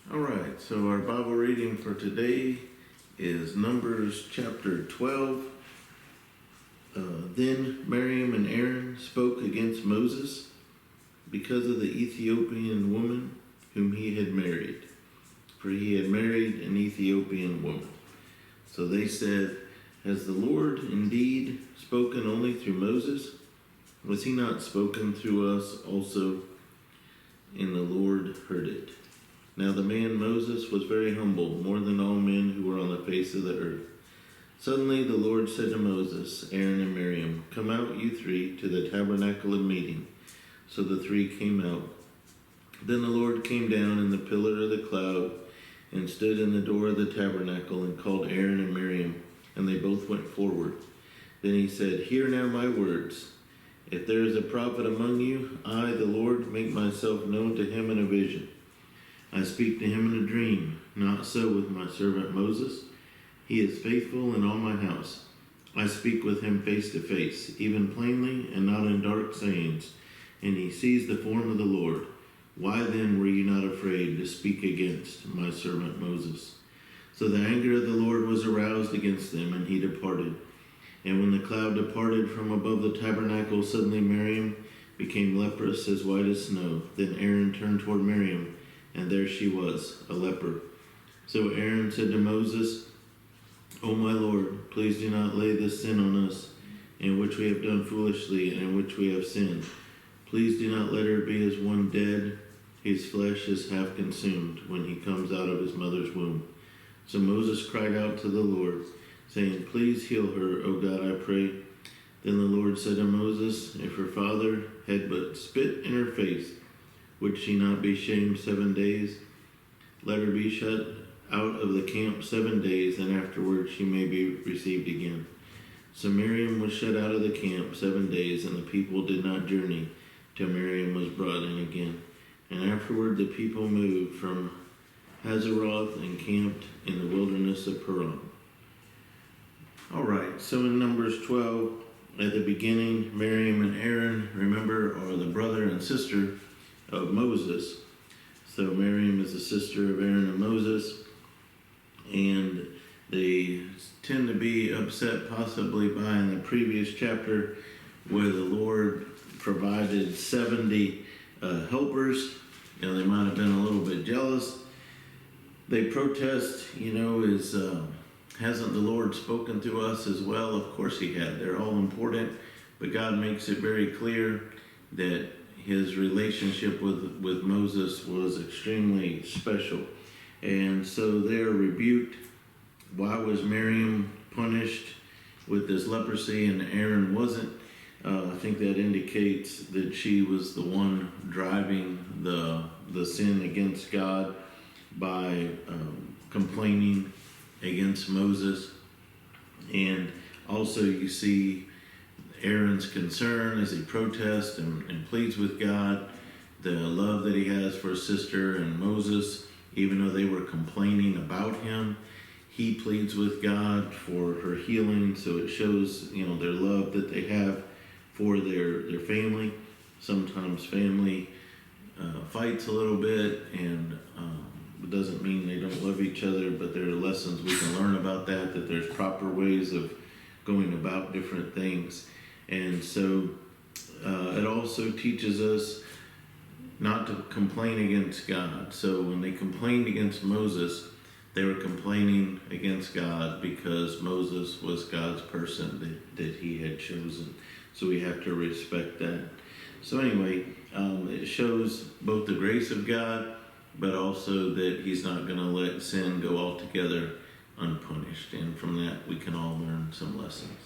All right, so our Bible reading for today is Numbers chapter 12. Then Miriam and Aaron spoke against Moses because of the Ethiopian woman whom he had married, for he had married an Ethiopian woman. So they said, "Has the Lord indeed spoken only through Moses? Was he not spoken through us also?" And the Lord heard it. Now the man Moses was very humble, more than all men who were on the face of the earth. Suddenly the Lord said to Moses, Aaron, and Miriam, "Come out, you three, to the tabernacle of meeting." So the three came out. Then the Lord came down in the pillar of the cloud and stood in the door of the tabernacle and called Aaron and Miriam, and they both went forward. Then he said, "Hear now my words. If there is a prophet among you, I, the Lord, make myself known to him in a vision. I speak to him in a dream. Not so with my servant Moses. He is faithful in all my house. I speak with him face to face, even plainly and not in dark sayings, and he sees the form of the Lord. Why then were you not afraid to speak against my servant Moses?" So the anger of the Lord was aroused against them, and he departed. And when the cloud departed from above the tabernacle, suddenly Miriam became leprous, as white as snow. Then Aaron turned toward Miriam, and there she was, a leper. So Aaron said to Moses, "O my Lord, please do not lay this sin on us, in which we have done foolishly and in which we have sinned. Please do not let her be as one dead, whose flesh is half consumed when he comes out of his mother's womb." So Moses cried out to the Lord, saying, "Please heal her, O God, I pray." Then the Lord said to Moses, "If her father had but spit in her face, would she not be shamed 7 days? Let her be shut out of the camp 7 days, and afterward she may be received again." So Miriam was shut out of the camp 7 days, and the people did not journey till Miriam was brought in again. And afterward the people moved from Hazeroth and camped in the wilderness of Paran. All right, so in Numbers 12, at the beginning, Miriam and Aaron, remember, are the brother and sister of Moses. So Miriam is the sister of Aaron and Moses, and they tend to be upset possibly by in the previous chapter where the Lord provided 70 helpers. They might have been a little bit jealous. They protest, hasn't the Lord spoken to us as well? Of course he had. They're all important, but God makes it very clear that his relationship with Moses was extremely special. And so they're rebuked. Why was Miriam punished with this leprosy and Aaron wasn't? I think that indicates that she was the one driving the sin against God by complaining against Moses. And also you see Aaron's concern as he protests and pleads with God, the love that he has for his sister. And Moses, even though they were complaining about him, he pleads with God for her healing. So it shows, their love that they have for their family. Sometimes family fights a little bit, and it doesn't mean they don't love each other, but there are lessons we can learn about that there's proper ways of going about different things. And so it also teaches us not to complain against God. So when they complained against Moses, they were complaining against God because Moses was God's person that he had chosen. So we have to respect that. So anyway, it shows both the grace of God, but also that he's not going to let sin go altogether unpunished. And from that, we can all learn some lessons.